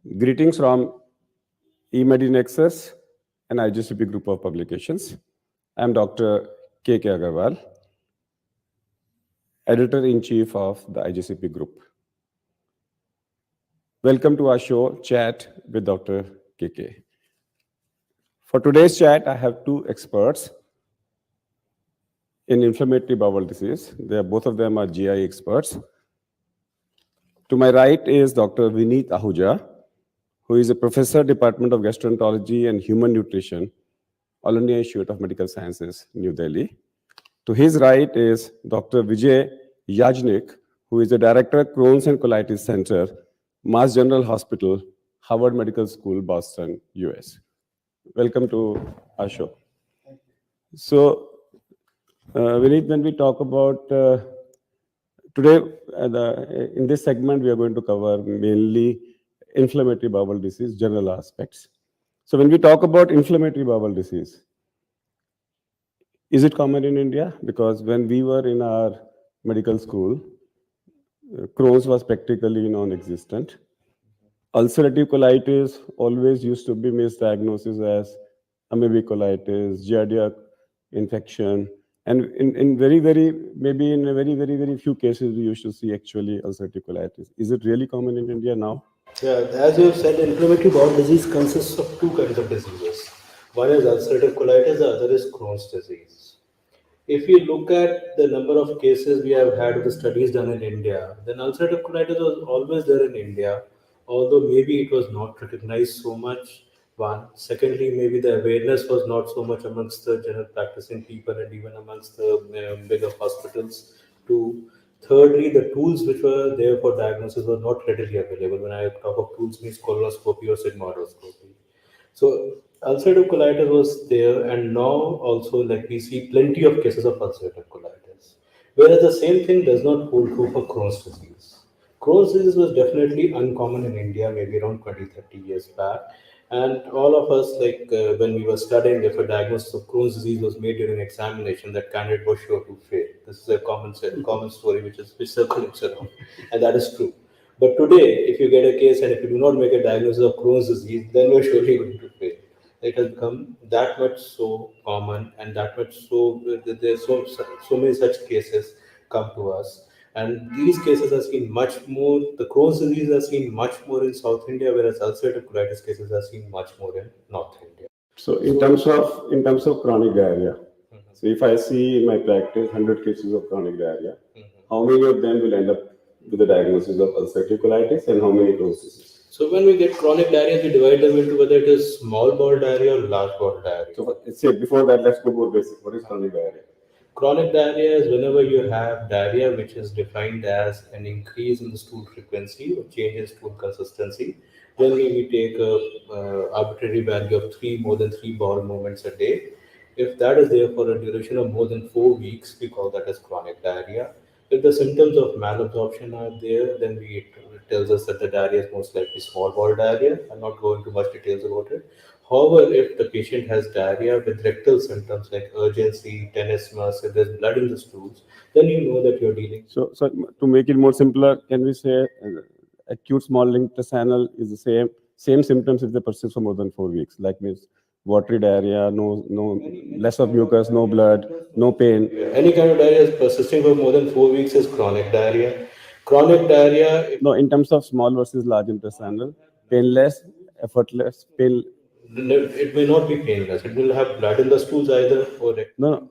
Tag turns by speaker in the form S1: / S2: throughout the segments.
S1: Greetings from eMedinexus, an IGCP group of publications. I'm Dr. K.K. Agarwal, Editor-in-Chief of the IGCP group. Welcome to our show, Chat with Dr. K.K. For today's chat, I have two experts in inflammatory bowel disease. Both of them are GI experts. To my right is Dr. Vineet Ahuja, who is a professor, Department of Gastroenterology and Human Nutrition, All India Institute of Medical Sciences, New Delhi. To his right is Dr. Vijay Yajnik, who is the Director, Crohn's and Colitis Center, Mass General Hospital, Harvard Medical School, Boston, US. Welcome to our show. So, Vineet, when we talk about today, in this segment, we are going to cover mainly inflammatory bowel disease, general aspects. So when we talk about inflammatory bowel disease, is it common in India? Because when we were in our medical school, Crohn's was practically non-existent. Ulcerative colitis always used to be misdiagnosed as amoebic colitis, giardia infection, and in very few cases we used to see actually ulcerative colitis. Is it really common in India now?
S2: Yeah, as you have said, inflammatory bowel disease consists of two kinds of diseases. One is ulcerative colitis, the other is Crohn's disease. If you look at the number of cases we have had of the studies done in India, then ulcerative colitis was always there in India, although maybe it was not recognized so much. One. Secondly, maybe the awareness was not so much amongst the general practicing people and even amongst the bigger hospitals. Two. Thirdly, the tools which were there for diagnosis were not readily available. When I talk of tools, means colonoscopy or sigmoidoscopy. So ulcerative colitis was there, and now also like we see plenty of cases of ulcerative colitis. Whereas the same thing does not hold true for Crohn's disease. Crohn's disease was definitely uncommon in India, maybe around 20, 30 years back. And all of us, when we were studying, if a diagnosis of Crohn's disease was made during examination, that candidate was sure to fail. This is a common story which circulates around, and that is true. But today, if you get a case and if you do not make a diagnosis of Crohn's disease, then you're surely going to fail. It has become that much so common and that much so there's so many such cases come to us. And these cases are seen much more. The Crohn's disease are seen much more in South India, whereas ulcerative colitis cases are seen much more in North India.
S1: So in terms of chronic diarrhea, so if I see in my practice 100 cases of chronic diarrhea, how many of them will end up with the diagnosis of ulcerative colitis and how many Crohn's disease?
S2: So when we get chronic diarrhea, we divide them into whether it is small bowel diarrhea or large bowel diarrhea.
S1: So say before that, let's go more basic. What is chronic diarrhea?
S2: Chronic diarrhea is whenever you have diarrhea which is defined as an increase in the stool frequency or change in stool consistency. Generally, we take a arbitrary value of more than three bowel movements a day. If that is there for a duration of more than 4 weeks, we call that as chronic diarrhea. If the symptoms of malabsorption are there, then it tells us that the diarrhea is most likely small bowel diarrhea. I'm not going into much details about it. However, if the patient has diarrhea with rectal symptoms like urgency, tenesmus, if there's blood in the stools, then you know that you're dealing.
S1: So to make it more simpler, can we say acute small intestinal is the same symptoms if they persist for more than 4 weeks, like means watery diarrhea, no less of mucus, no blood, no pain.
S2: Any kind of diarrhea persisting for more than 4 weeks is chronic diarrhea. Chronic diarrhea.
S1: No, in terms of small versus large intestinal, painless, effortless, pain.
S2: It may not be painless. It will have blood in the stools either.
S1: No,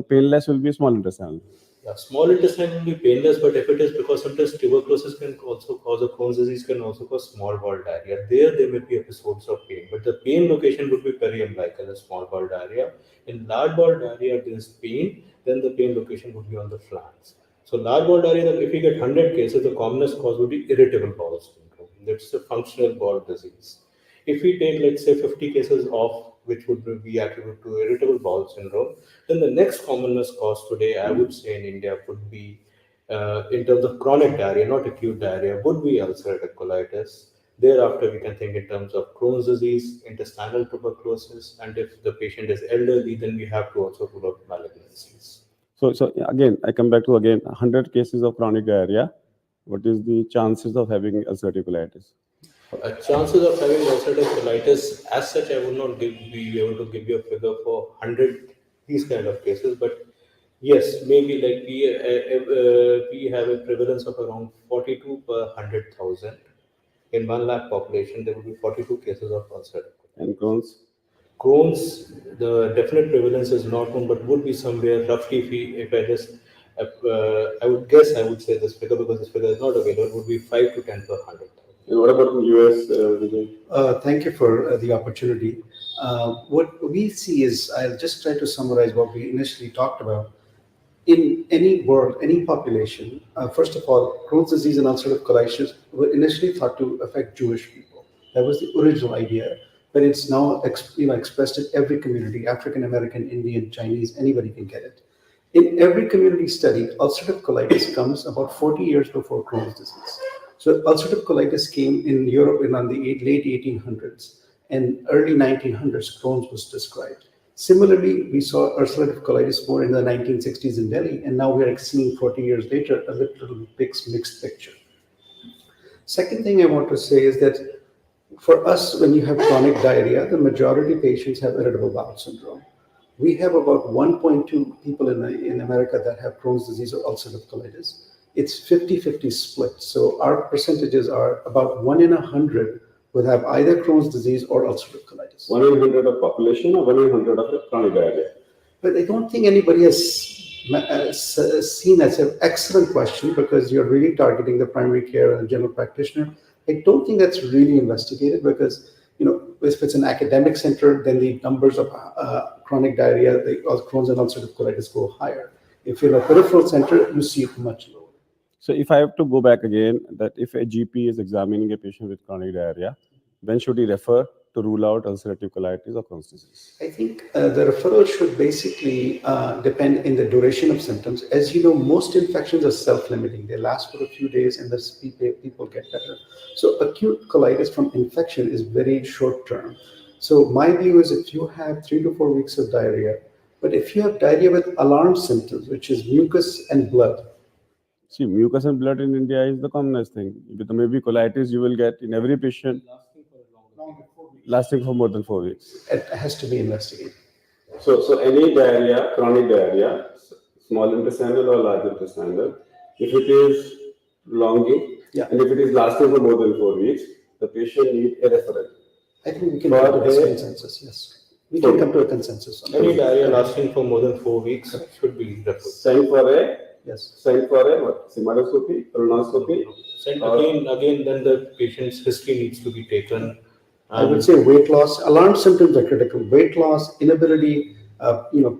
S1: painless will be small intestinal.
S2: Yeah, small intestine will be painless, but if it is because sometimes tuberculosis can also cause a Crohn's disease, can also cause small bowel diarrhea. There may be episodes of pain, but the pain location would be very unlike in a small bowel diarrhea. In large bowel diarrhea, there is pain, then the pain location would be on the flanks. So large bowel diarrhea, if you get 100 cases, the commonest cause would be irritable bowel syndrome. That's a functional bowel disease. If we take, let's say, 50 cases of which would be attributed to irritable bowel syndrome, then the next commonest cause today, I would say in India, would be, in terms of chronic diarrhea, not acute diarrhea, would be ulcerative colitis. Thereafter, we can think in terms of Crohn's disease, intestinal tuberculosis, and if the patient is elderly, then we have to also rule out malignancies.
S1: So again, I come back to 100 cases of chronic diarrhea. What is the chances of having ulcerative colitis?
S2: Chances of having ulcerative colitis, as such, I would not be able to give you a figure for 100 these kind of cases, but yes, maybe like we have a prevalence of around 42 per 100,000. In 1 lakh population, there would be 42 cases of ulcerative colitis.
S1: And Crohn's?
S2: Crohn's, the definite prevalence is not known, but would be somewhere roughly. If I just, I would guess, I would say this figure because this figure is not available, would be 5 to 10 per 100,000.
S1: And what about in US, Vijay?
S3: Thank you for the opportunity. What we see is, I'll just try to summarize what we initially talked about. In any world, any population, first of all, Crohn's disease and ulcerative colitis were initially thought to affect Jewish people. That was the original idea, but it's now expressed in every community: African American, Indian, Chinese, anybody can get it. In every community study, ulcerative colitis comes about 40 years before Crohn's disease. So ulcerative colitis came in Europe in the late 1800s, and early 1900s, Crohn's was described. Similarly, we saw ulcerative colitis more in the 1960s in Delhi, and now we are seeing 40 years later a little mixed picture. Second thing I want to say is that for us, when you have chronic diarrhea, the majority of patients have irritable bowel syndrome. We have about 1.2 people in America that have Crohn's disease or ulcerative colitis. It's 50-50 split. So our percentages are about 1 in 100 would have either Crohn's disease or ulcerative colitis.
S1: 1 in 100 of population or 1 in 100 of chronic diarrhea?
S3: But I don't think anybody has seen that's an excellent question, because you're really targeting the primary care and the general practitioner. I don't think that's really investigated, because if it's an academic center, then the numbers of chronic diarrhea, the Crohn's and ulcerative colitis go higher. If you're in a peripheral center, you see it much lower.
S1: So if I have to go back again, that if a GP is examining a patient with chronic diarrhea, when should he refer to rule out ulcerative colitis or Crohn's disease?
S3: I think the referral should basically depend in the duration of symptoms. As you know, most infections are self-limiting. They last for a few days and the people get better. So acute colitis from infection is very short term. So my view is, if you have 3 to 4 weeks of diarrhea, but if you have diarrhea with alarm symptoms, which is mucus and blood.
S1: See, mucus and blood in India is the commonest thing. With the maybe colitis, you will get in every patient lasting for more than 4 weeks.
S3: It has to be investigated.
S1: So any diarrhea, chronic diarrhea, small intestinal or large intestinal, if it is prolonging, and if it is lasting for more than 4 weeks, the patient needs a referral.
S3: I think we can come to this consensus, yes. We can come to a consensus on
S2: Any diarrhea lasting for more than 4 weeks should be referred.
S1: Send for a
S3: what?
S1: Sigmoidoscopy, colonoscopy.
S2: Again, then the patient's history needs to be taken.
S3: I would say weight loss. Alarm symptoms are critical. Weight loss, inability,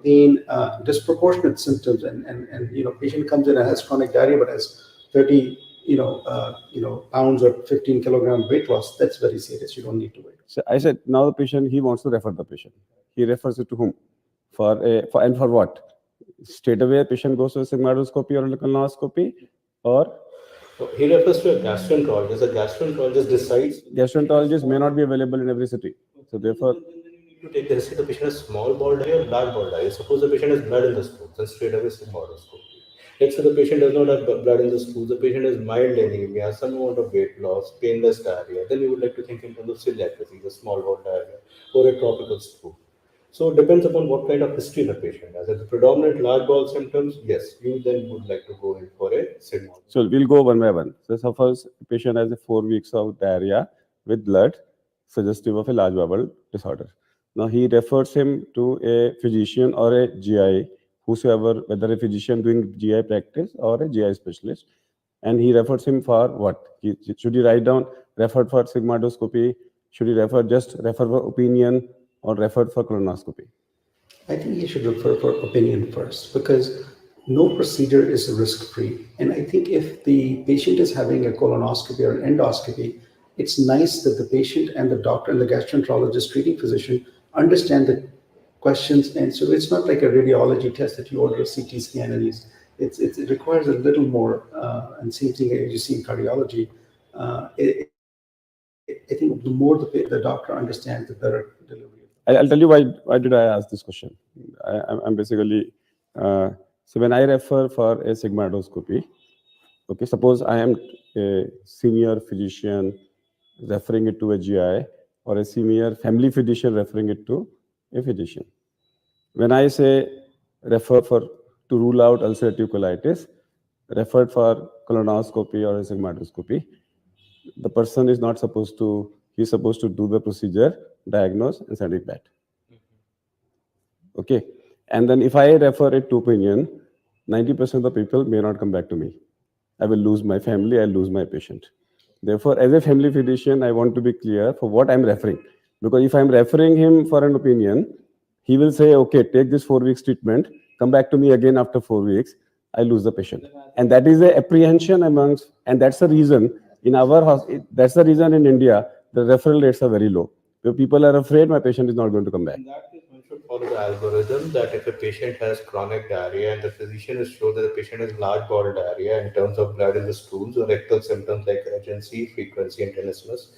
S3: pain, disproportionate symptoms, and patient comes in and has chronic diarrhea but has 30 pounds or 15 kilogram weight loss. That's very serious. You don't need to wait.
S1: So I said, now the patient, he wants to refer the patient. He refers it to whom? For what? Straight away, patient goes to a sigmoidoscopy or a colonoscopy, or
S2: he refers to a gastroenterologist. A gastroenterologist decides.
S1: Gastroenterologist may not be available in every city, so therefore.
S2: Then you need to take the history. The patient has small bowel diarrhea or large bowel diarrhea. Suppose the patient has blood in the stools, then straight away sigmoidoscopy. Let's say the patient does not have blood in the stools. The patient has mild anemia, some amount of weight loss, painless diarrhea. Then you would like to think in terms of celiac disease, a small bowel diarrhea, or a tropical stool. So it depends upon what kind of history the patient has. If the predominant large bowel symptoms, yes, you then would like to go in for a sigmoidoscopy.
S1: So we'll go one by one. So suppose the patient has a 4 weeks of diarrhea with blood, suggestive of a large bowel disorder. Now he refers him to a physician or a GI, whosoever, whether a physician doing GI practice or a GI specialist, and he refers him for what? Should he write down referred for sigmoidoscopy? Should he refer for opinion, or referred for colonoscopy?
S3: I think he should refer for opinion first, because no procedure is risk-free. And I think if the patient is having a colonoscopy or an endoscopy, it's nice that the patient and the doctor and the gastroenterologist treating physician understand the questions. And so it's not like a radiology test that you order a CT scan and it requires a little more, and same thing as you see in cardiology. I think the more the doctor understands, the better delivery.
S1: I'll tell you why did I ask this question. I'm basically, so when I refer for a sigmoidoscopy, okay, suppose I am a senior physician referring it to a GI, or a senior family physician referring it to a physician. When I say refer for to rule out ulcerative colitis, referred for colonoscopy or a sigmoidoscopy, the person is not supposed to, he's supposed to do the procedure, diagnose, and send it back. Okay. And then if I refer it to opinion, 90% of the people may not come back to me. I will lose my family, I'll lose my patient. Therefore, as a family physician, I want to be clear for what I'm referring. Because if I'm referring him for an opinion, he will say, okay, take this 4 weeks treatment, come back to me again after 4 weeks, I lose the patient. And that is the apprehension amongst, and that's the reason in our hospital, that's the reason in India, the referral rates are very low. Because people are afraid my patient is not going to come back.
S2: In that case, one should follow the algorithm that if a patient has chronic diarrhea and the physician is sure that the patient has large bowel diarrhea in terms of blood in the stools or rectal symptoms like urgency, frequency, and tenesmus,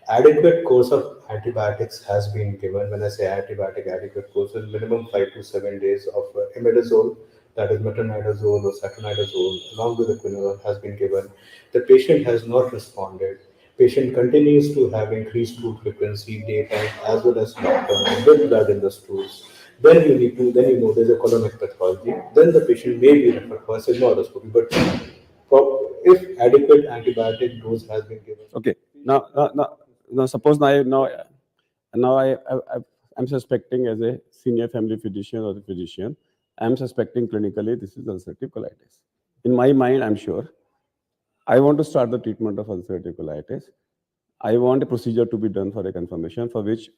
S2: adequate course of antibiotics has been given. When I say antibiotic, adequate course is minimum 5 to 7 days of imidazole, that is metronidazole or citronidazole, along with the quinolone has been given. The patient has not responded. Patient continues to have increased stool frequency daytime as well as nocturnal with blood in the stools. Then you need to, then you know there's a colonic pathology. Then the patient may be referred for sigmoidoscopy. But if adequate antibiotic dose has been given.
S1: Okay. Now suppose I'm suspecting as a senior family physician or a physician, I'm suspecting clinically this is ulcerative colitis. In my mind, I'm sure. I want to start the treatment of ulcerative colitis. I want a procedure to be done for a confirmation for which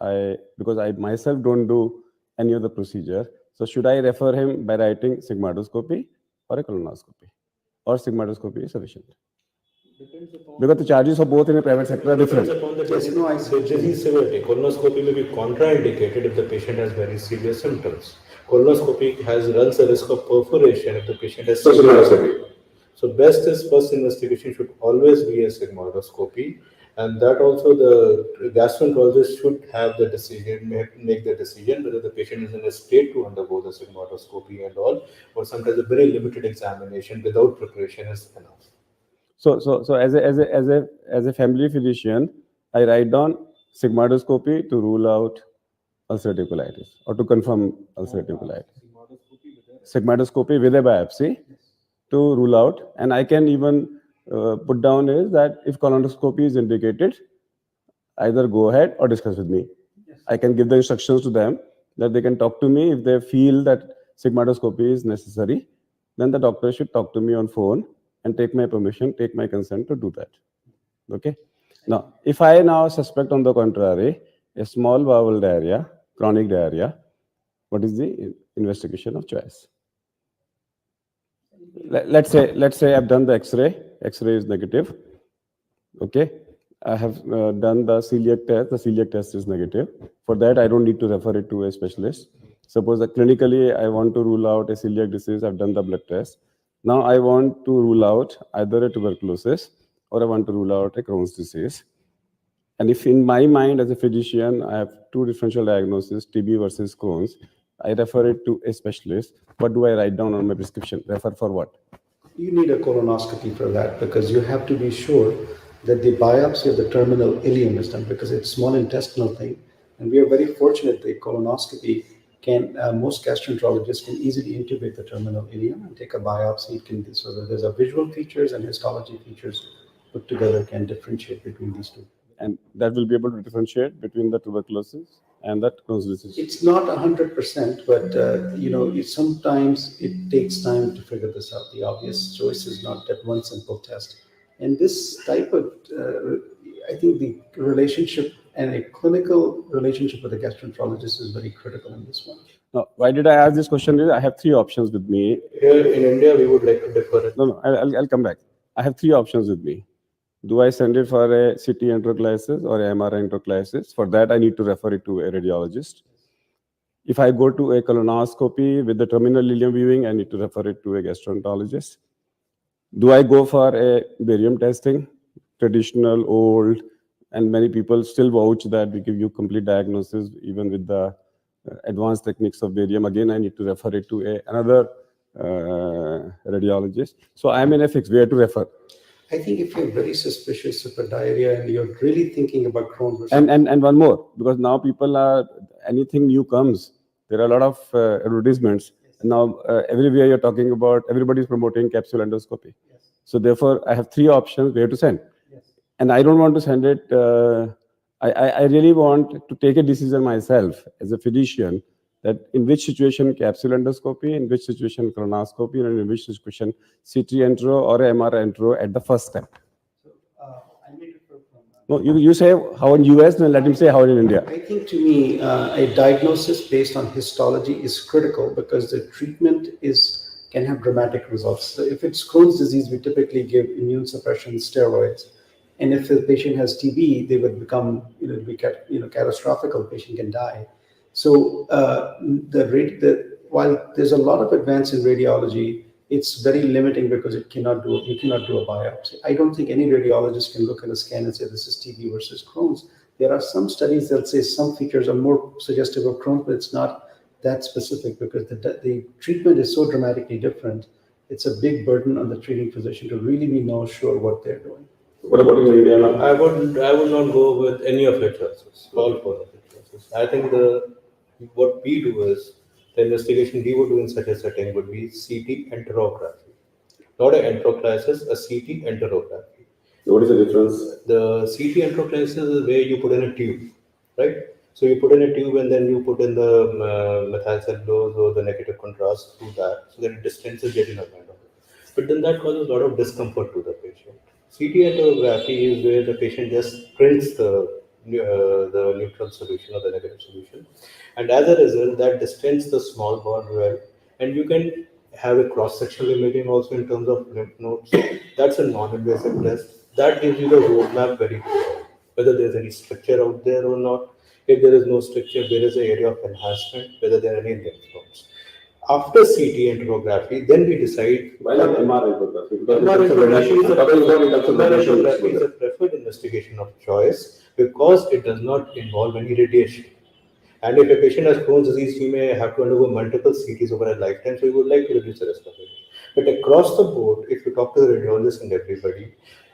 S1: because I myself don't do any of the procedure. So should I refer him by writing sigmoidoscopy or a colonoscopy? Or sigmoidoscopy is sufficient? Because the charges for both in the private sector are different.
S2: Depends upon the disease severity. Colonoscopy may be contraindicated if the patient has very serious symptoms. Colonoscopy runs the risk of perforation if the patient has severe. So best is first investigation should always be a sigmoidoscopy, and that also the gastroenterologist should have the decision, make the decision whether the patient is in a state to undergo the sigmoidoscopy and all, or sometimes a very limited examination without preparation is enough.
S1: So as a family physician, I write down sigmoidoscopy to rule out ulcerative colitis or to confirm ulcerative colitis. Sigmoidoscopy with a biopsy to rule out, and I can even put down is that if colonoscopy is indicated, either go ahead or discuss with me. Yes. I can give the instructions to them that they can talk to me if they feel that sigmoidoscopy is necessary. Then the doctor should talk to me on phone and take my permission, take my consent to do that. Okay. Now, if I now suspect on the contrary a small bowel diarrhea, chronic diarrhea, what is the investigation of choice? Let's say I've done the X-ray. X-ray is negative. Okay, I have done the celiac test. The celiac test is negative. For that, I don't need to refer it to a specialist. Suppose that clinically I want to rule out a celiac disease. I've done the blood test. Now I want to rule out either a tuberculosis or I want to rule out a Crohn's disease. And if in my mind as a physician, I have two differential diagnoses, TB versus Crohn's, I refer it to a specialist. What do I write down on my prescription? Refer for what?
S3: You need a colonoscopy for that because you have to be sure that the biopsy of the terminal ileum is done because it's small intestinal thing. And we are very fortunate that colonoscopy can, most gastroenterologists can easily intubate the terminal ileum and take a biopsy. It can, so that there's a visual features and histology features put together can differentiate between these two.
S1: And that will be able to differentiate between the tuberculosis and that Crohn's disease.
S3: It's not 100%, but sometimes it takes time to figure this out. The obvious choice is not that one simple test. And this type of, I think the relationship and a clinical relationship with a gastroenterologist is very critical in this one.
S1: Now, why did I ask this question? I have three options with me.
S2: Here in India, we would like to defer it.
S1: No, I'll come back. I have three options with me. Do I send it for a CT enterocolitis or a MRI enterocolitis? For that, I need to refer it to a radiologist. If I go to a colonoscopy with the terminal ileum viewing, I need to refer it to a gastroenterologist. Do I go for a barium testing? Traditional, old, and many people still vouch that we give you complete diagnosis even with the advanced techniques of barium. Again, I need to refer it to another radiologist. So I'm in a fix where to refer.
S3: I think if you're very suspicious of a diarrhea and you're really thinking about Crohn's or
S1: And,
S3: something,
S1: and one more, because now people are, anything new comes, there are a lot of advertisements. Now everywhere you're talking about, everybody's promoting capsule endoscopy. So therefore, I have three options where to send. And I don't want to send it. I really want to take a decision myself as a physician, that in which situation capsule endoscopy, in which situation colonoscopy, and in which situation CT entero or MR entero at the first step.
S3: I may differ from that.
S1: No, you say how in US, then let him say how in India.
S3: I think to me, a diagnosis based on histology is critical because the treatment can have dramatic results. So if it's Crohn's disease, we typically give immune suppression steroids, and if the patient has TB, they would become catastrophic. The patient can die. So while there's a lot of advance in radiology, it's very limiting because you cannot do a biopsy. I don't think any radiologist can look at a scan and say this is TB versus Crohn's. There are some studies that say some features are more suggestive of Crohn's, but it's not that specific because the treatment is so dramatically different. It's a big burden on the treating physician to really be sure what they're doing.
S1: What about in India now?
S2: I would not go with any of your choices, all four of your choices. I think what we do is the investigation we would do in such a setting would be CT enterography, not an enteroclysis, a CT enterography.
S1: What is the difference?
S2: The CT enteroclysis is where you put in a tube, right? So you put in a tube and then you put in the methyl cellulose or the negative contrast through that, so that it distends the retinal kind of. But then that causes a lot of discomfort to the patient. CT enterography is where the patient just prints the neutral solution or the negative solution, and as a result, that distends the small bowel well, and you can have a cross-sectional imaging also in terms of lymph nodes. That's a non-invasive test that gives you the roadmap very clear, whether there's any structure out there or not. If there is no structure, there is an area of enhancement, whether there are any lymph nodes. After CT enterography, then we decide.
S1: Why not MR enterography?
S2: MR enterography is a preferred investigation of choice because it does not involve any radiation. And if a patient has Crohn's disease, he may have to undergo multiple CTs over a lifetime, so we would like to reduce the risk of it. But across the board, if you talk to the radiologist and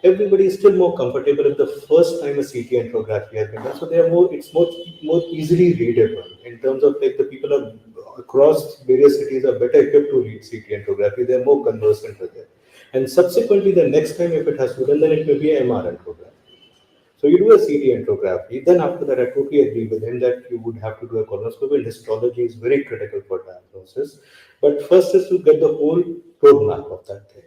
S2: everybody is still more comfortable if the first time a CT enterography has been done. So it's more easily readable in terms of like the people are across various cities are better equipped to read CT enterography. They're more conversant with it. And subsequently, the next time if it has to be done, then it may be an MR enterography. So you do a CT enterography. Then after that, I totally agree with him that you would have to do a colonoscopy, and histology is very critical for diagnosis. But first is to get the whole roadmap of that thing.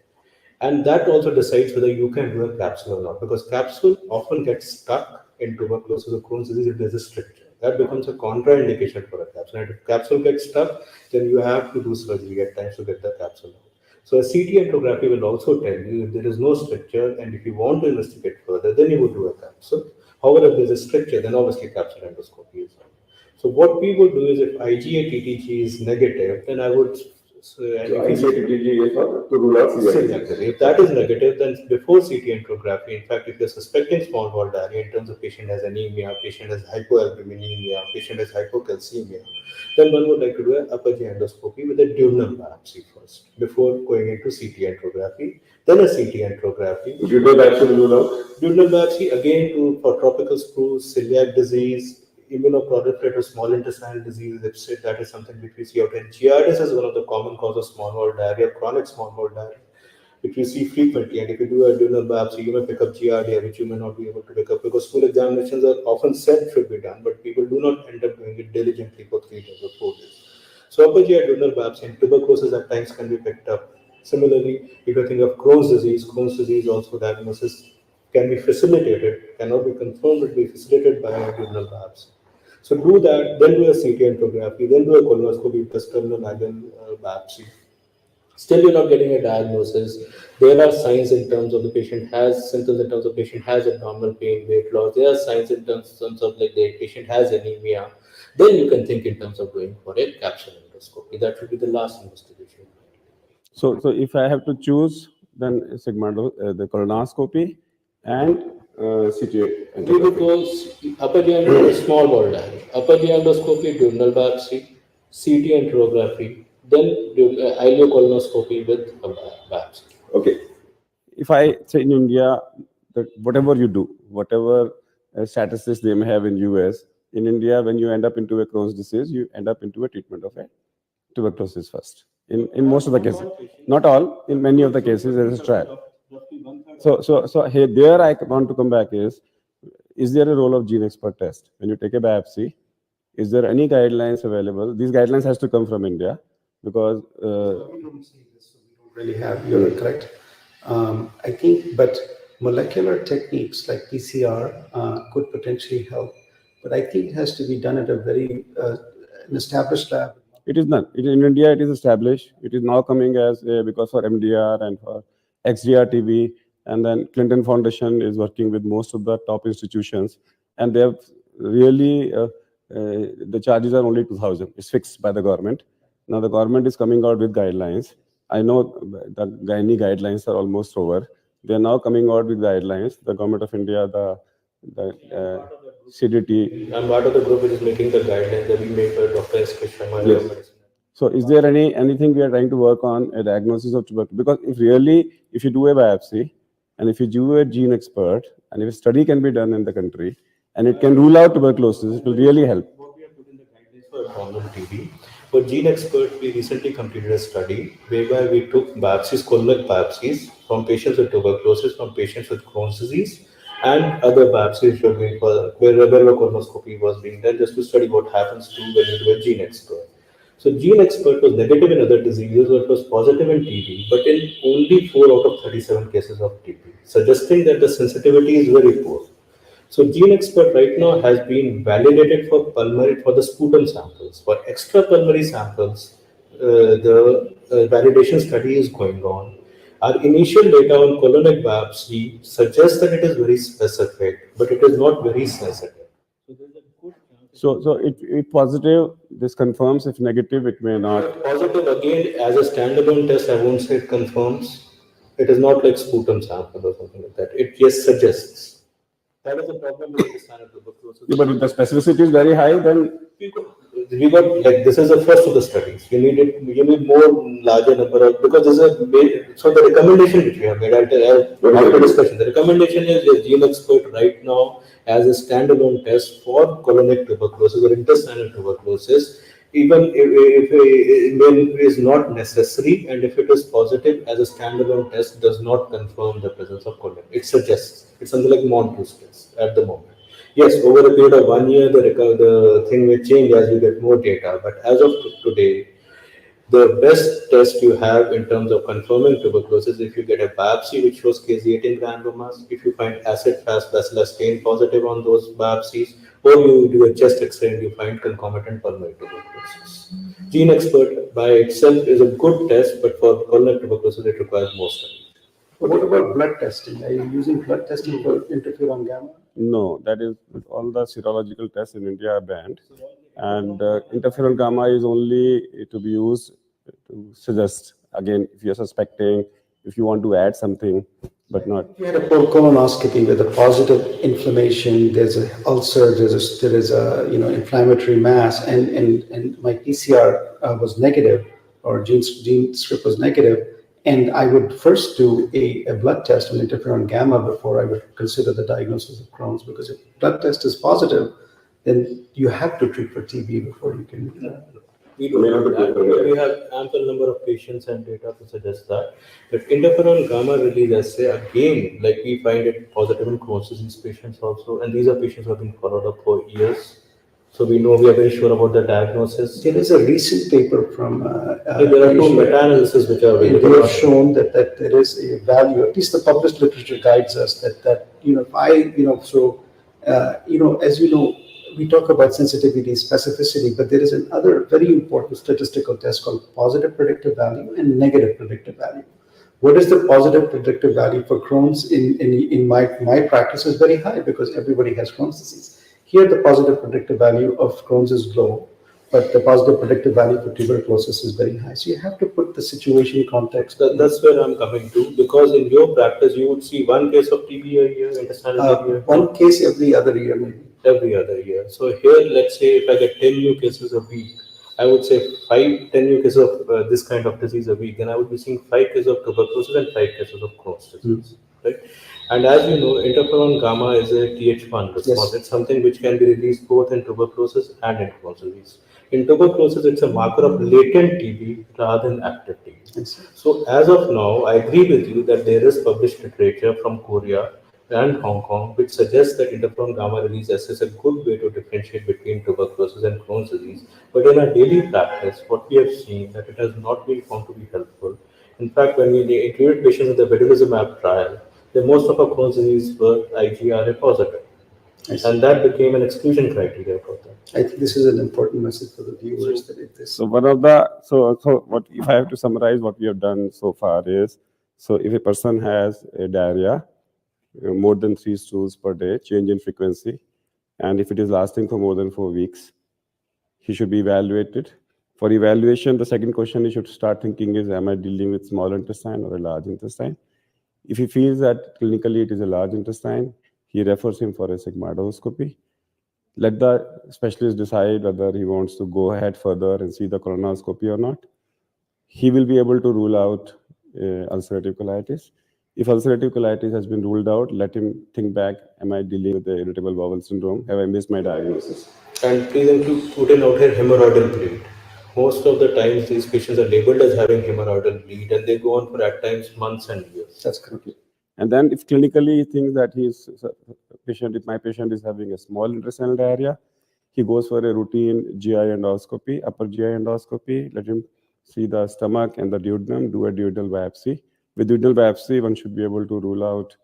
S2: And that also decides whether you can do a capsule or not, because capsule often gets stuck in tuberculosis or Crohn's disease if there's a stricture. That becomes a contraindication for a capsule. And if capsule gets stuck, then you have to do surgery at times to get the capsule out. So a CT enterography will also tell you if there is no stricture, and if you want to investigate further, then you would do a capsule. However, if there's a stricture, then obviously capsule endoscopy is on. So what we would do is if IgA TTG is negative, then I would.
S1: IgA TTG is to rule out CID.
S2: Exactly. If that is negative, then before CT enterography, in fact, if you're suspecting small bowel diarrhea in terms of patient has anemia, patient has hypoalbuminemia, patient has hypocalcemia, then one would like to do an upper GI endoscopy with a duodenal biopsy first before going into CT enterography, then a CT enterography.
S1: Duodenal biopsy will rule out?
S2: Duodenal biopsy again for tropical screws, celiac disease, immunoproliferative small intestinal disease, that is something which we see out in giarditis is one of the common causes of small bowel diarrhea, chronic small bowel diarrhea, which we see frequently. And if you do a duodenal biopsy, you may pick up giardia, which you may not be able to pick up because school examinations are often said should be done, but people do not end up doing it diligently for 3 days or 4 days. So upper GI duodenal biopsy and tuberculosis at times can be picked up. Similarly, if you think of Crohn's disease also diagnosis can be facilitated, cannot be confirmed, but be facilitated by a duodenal biopsy. So do that, then do a CT enterography, then do a colonoscopy plus terminal biopsy. Still, you're not getting a diagnosis. There are signs in terms of the patient has symptoms in terms of patient has abdominal pain, weight loss. There are signs in terms of like the patient has anemia. Then you can think in terms of going for a capsule endoscopy. That should be the last investigation.
S1: So if I have to choose, then the colonoscopy and CT.
S2: We would go upper GI small bowel diarrhea, upper GI endoscopy, duodenal biopsy, CT enterography, then ileocolonoscopy with a biopsy.
S1: Okay. if I say in India, that whatever you do, whatever statistics they may have in US, in India, when you end up into a Crohn's disease, you end up into a treatment of a tuberculosis first. In most of the cases, not all, in many of the cases, there is a trial. So here, there I want to come back is there a role of gene expert test? When you take a biopsy, is there any guidelines available? These guidelines has to come from India because
S3: We don't see this, so we don't really have, you're correct. I think, but molecular techniques like PCR could potentially help, but I think it has to be done at a very, an established lab.
S1: it is not. In India, it is established. It is now coming as because for MDR and for XDR-TB, and then Clinton Foundation is working with most of the top institutions, and they have really the charges are only 2,000. It's fixed by the government. Now the government is coming out with guidelines. I know the gynae guidelines are almost over. They are now coming out with guidelines. The government of India, the CDT.
S2: I'm part of the group which is making the guidelines that we made by Dr. S.K. Sharma.
S1: Yes. So is there anything we are trying to work on a diagnosis of tuberculosis? Because if you do a biopsy and if you do a gene expert and if a study can be done in the country and it can rule out tuberculosis, it will really help.
S2: What we have put in the guidelines for abdominal TB, for gene expert, we recently completed a study whereby we took biopsies, colonic biopsies from patients with tuberculosis, from patients with Crohn's disease, and other biopsies where colonoscopy was being done just to study what happens to when you do a gene expert. So gene expert was negative in other diseases, but was positive in TB, but in only 4 out of 37 cases of TB, suggesting that the sensitivity is very poor. So gene expert right now has been validated for pulmonary, for the sputum samples. For extra pulmonary samples, the validation study is going on. Our initial data on colonic biopsy suggests that it is very specific, but it is not very sensitive.
S1: So if positive, this confirms. If negative, it may not.
S2: Positive, again, as a standalone test, I won't say it confirms. It is not like sputum sample or something like that. It just suggests. That is the problem with the standard tuberculosis.
S1: Yeah, but if the specificity is very high, then
S2: we got like this is the first of the studies. You need more larger number of, because this is so the recommendation which we have made after discussion. The recommendation is a gene expert right now as a standalone test for colonic tuberculosis or intestinal tuberculosis, even if it is not necessary, and if it is positive as a standalone test does not confirm the presence of colon. It suggests it's something like Montrose test at the moment. Yes, over a period of 1 year, the thing may change as you get more data. But as of today, the best test you have in terms of confirming tuberculosis, if you get a biopsy which shows K18 granulomas, if you find acid-fast bacillus stain positive on those biopsies, or you do a chest X-ray and you find concomitant pulmonary tuberculosis. Gene expert by itself is a good test, but for pulmonary tuberculosis, it requires more study.
S3: What about blood testing? Are you using blood testing for interferon gamma?
S1: no, that is all the serological tests in India are banned, and interferon gamma is only to be used to suggest. Again, if you're suspecting, if you want to add something, but not.
S3: If you had a colonoscopy with a positive inflammation, there's an ulcer, there is a inflammatory mass, and my PCR was negative, or gene strip was negative, and I would first do a blood test with interferon gamma before I would consider the diagnosis of Crohn's, because if blood test is positive, then you have to treat for TB before you can.
S2: We don't have that, but we have ample number of patients and data to suggest that. But interferon gamma release assay, again, like we find it positive in Crohn's disease patients also, and these are patients who have been followed up for years. So we know, we are very sure about the diagnosis.
S3: There is a recent paper from.
S2: There are 2 meta-analyses which are available.
S3: They have shown that there is a value. At least the published literature guides us that as you know, we talk about sensitivity, specificity, but there is another very important statistical test called positive predictive value and negative predictive value. What is the positive predictive value for Crohn's? In my practice is very high because everybody has Crohn's disease. Here, the positive predictive value of Crohn's is low, but the positive predictive value for tuberculosis is very high. So you have to put the situation in context.
S2: That's where I'm coming to, because in your practice, you would see 1 case of TB a year, intestinal TB a year.
S3: 1 case every other year, maybe.
S2: Every other year. So here, let's say if I get 10 new cases a week, I would say 5, 10 new cases of this kind of disease a week, then I would be seeing 5 cases of tuberculosis and 5 cases of Crohn's disease, right? And as you know, interferon gamma is a Th1 response.
S3: Yes.
S2: It's something which can be released both in tuberculosis and in Crohn's disease. In tuberculosis, it's a marker of latent TB rather than active TB.
S3: Yes.
S2: So as of now, I agree with you that there is published literature from Korea and Hong Kong which suggests that interferon gamma release is a good way to differentiate between tuberculosis and Crohn's disease. But in our daily practice, what we have seen that it has not been found to be helpful. In fact, when we included patients in the vedolizumab trial, then most of our Crohn's disease were IgRA positive.
S3: I see.
S2: And that became an exclusion criteria for them.
S3: I think this is an important message for the viewers that if this.
S1: So one of the so what if I have to summarize what we have done so far is, so if a person has a diarrhea, more than 3 stools per day, change in frequency, and if it is lasting for more than 4 weeks, he should be evaluated. For evaluation, the second question he should start thinking is, am I dealing with small intestine or a large intestine? If he feels that clinically it is a large intestine, he refers him for a sigmoidoscopy. Let the specialist decide whether he wants to go ahead further and see the colonoscopy or not. He will be able to rule out ulcerative colitis. If ulcerative colitis has been ruled out, let him think back, am I dealing with the irritable bowel syndrome? Have I missed my diagnosis?
S2: And please include put in out here hemorrhoidal bleed. Most of the times these patients are labeled as having hemorrhoidal bleed and they go on for at times months and years.
S3: That's correct.
S1: And then if clinically he thinks that if my patient is having a small intestinal diarrhea, he goes for a routine GI endoscopy, upper GI endoscopy, let him see the stomach and the duodenum, do a duodenal biopsy. With duodenal biopsy, one should be able to rule out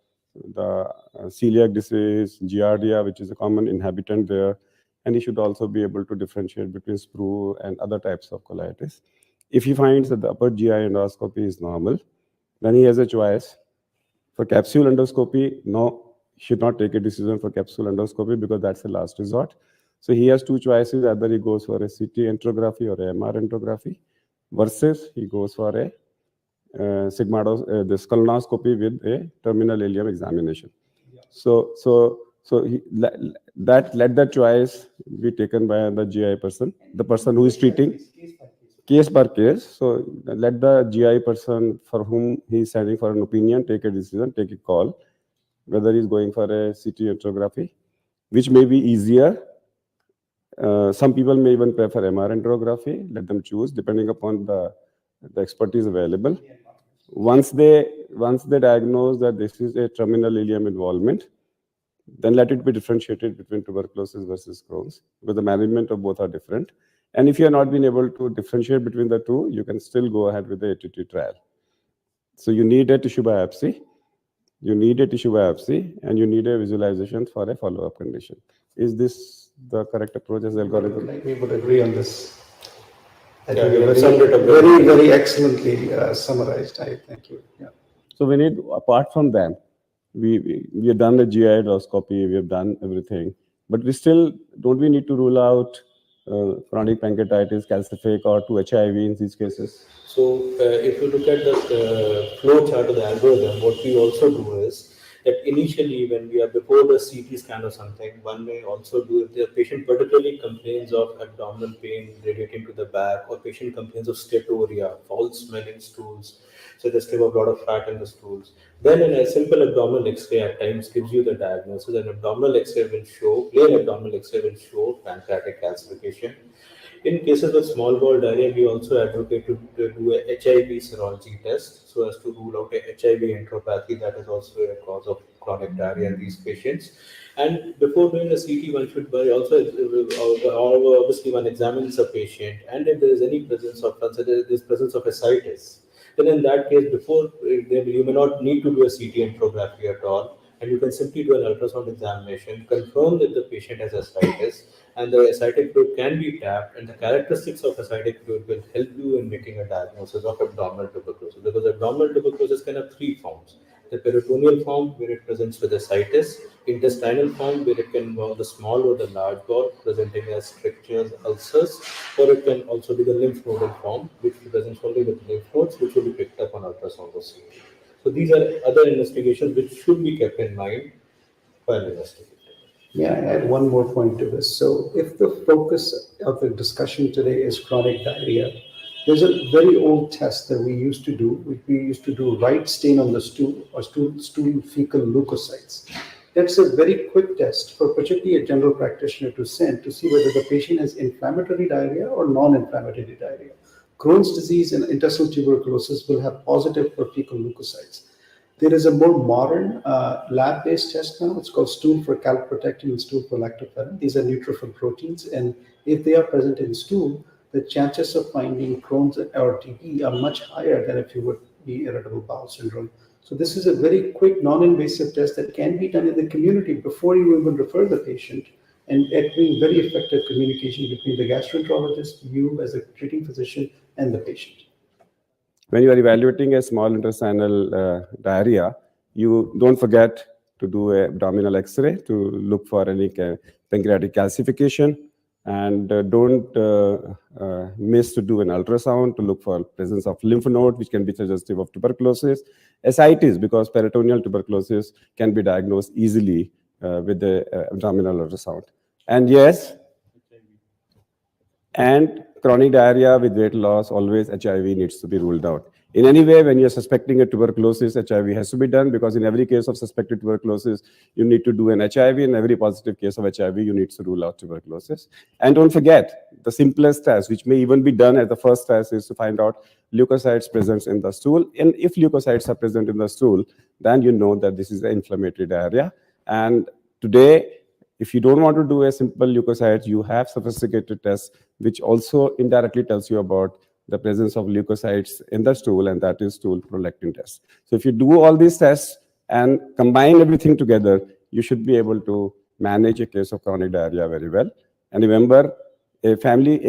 S1: the celiac disease, giardia, which is a common inhabitant there, and he should also be able to differentiate between sprue and other types of colitis. If he finds that the upper GI endoscopy is normal, then he has a choice. For capsule endoscopy, no, he should not take a decision for capsule endoscopy because that's the last resort. So he has 2 choices, either he goes for a CT enterography or a MR enterography, versus he goes for a this colonoscopy with a terminal ileum examination. So let that choice be taken by the GI person, the person who is treating, case per case. So let the GI person for whom he is sending for an opinion take a decision, take a call, whether he is going for a CT enterography, which may be easier. Some people may even prefer MR enterography. Let them choose depending upon the expertise available. Once they diagnose that this is a terminal ileum involvement, then let it be differentiated between tuberculosis versus Crohn's, because the management of both are different. And if you are not been able to differentiate between the two, you can still go ahead with the ATT trial. So you need a tissue biopsy, and you need a visualization for a follow-up condition. Is this the correct approach as algorithm?
S3: We would agree on this. I
S2: Yeah,
S3: think you're
S2: very
S3: very excellently summarized. I thank you. Yeah.
S1: So we need, apart from them, we have done the GI endoscopy, we have done everything, but we still, don't we need to rule out chronic pancreatitis, calcific, or to HIV in these cases?
S2: So if you look at the flow chart of the algorithm, what we also do is that initially when we are before the CT scan or something, one may also do if the patient particularly complains of abdominal pain radiating to the back, or patient complains of steatorrhea, foul smelling stools, so there's still a lot of fat in the stools. Then in a simple abdominal X-ray at times gives you the diagnosis. An abdominal X-ray will show, plain abdominal X-ray will show pancreatic calcification. In cases with small bowel diarrhea, we also advocate to do a HIV serology test so as to rule out a HIV enteropathy that is also a cause of chronic diarrhea in these patients. And before doing a CT, one should also obviously one examines a patient, and if there is any presence of ascites, then in that case, before you may not need to do a CT enterography at all, and you can simply do an ultrasound examination, confirm that the patient has ascites, and the ascitic fluid can be tapped, and the characteristics of ascitic fluid will help you in making a diagnosis of abdominal tuberculosis. Because abdominal tuberculosis can have 3 forms. The peritoneal form, where it presents with ascites, intestinal form, where it can involve the small or the large bowel, presenting as strictures, ulcers, or it can also be the lymph nodal form, which presents only with lymph nodes, which will be picked up on ultrasound or CT. So these are other investigations which should be kept in mind while investigating.
S3: Yeah, I add one more point to this. So, if the focus of the discussion today is chronic diarrhea, there's a very old test that we used to do. We used to do right stain on the stool or stool fecal leukocytes. That's a very quick test for particularly a general practitioner to send to see whether the patient has inflammatory diarrhea or non-inflammatory diarrhea. Crohn's disease and intestinal tuberculosis will have positive for fecal leukocytes. There is a more modern lab-based test now. It's called stool for calprotectin and stool for lactoferrin. These are neutrophil proteins, and if they are present in stool, the chances of finding Crohn's or TB are much higher than if you would be irritable bowel syndrome. So this is a very quick, non-invasive test that can be done in the community before you even refer the patient, and it being very effective communication between the gastroenterologist, you as a treating physician, and the patient.
S1: When you are evaluating a small intestinal diarrhea, you don't forget to do a abdominal X-ray to look for any pancreatic calcification, and don't miss to do an ultrasound to look for presence of lymph node, which can be suggestive of tuberculosis, ascites, because peritoneal tuberculosis can be diagnosed easily with the abdominal ultrasound. And yes, and chronic diarrhea with weight loss, always HIV needs to be ruled out. In any way, when you're suspecting a tuberculosis, HIV has to be done, because in every case of suspected tuberculosis, you need to do an HIV. In every positive case of HIV, you need to rule out tuberculosis. And don't forget, the simplest test, which may even be done as the first test, is to find out leukocytes present in the stool. And if leukocytes are present in the stool, then you know that this is an inflammatory diarrhea. And today, if you don't want to do a simple leukocytes, you have sophisticated tests, which also indirectly tells you about the presence of leukocytes in the stool, and that is stool prolactin test. So if you do all these tests and combine everything together, you should be able to manage a case of chronic diarrhea very well. And remember, a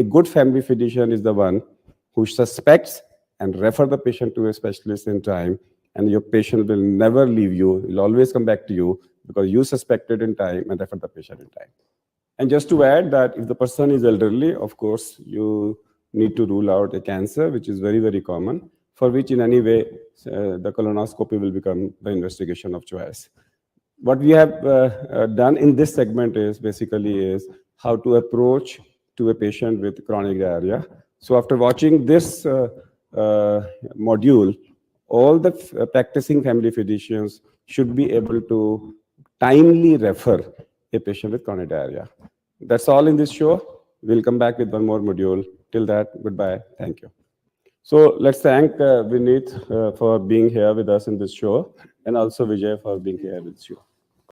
S1: good family physician is the one who suspects and refer the patient to a specialist in time, and your patient will never leave you. He'll always come back to you because you suspected in time and refer the patient in time. And just to add that if the person is elderly, of course, you need to rule out a cancer, which is very, very common, for which in any way the colonoscopy will become the investigation of choice. What we have done in this segment is basically how to approach to a patient with chronic diarrhea. So after watching this module, all the practicing family physicians should be able to timely refer a patient with chronic diarrhea. That's all in this show. We'll come back with one more module. Till that, goodbye. Thank you. So let's thank Vineet for being here with us in this show, and also Vijay for being here with you.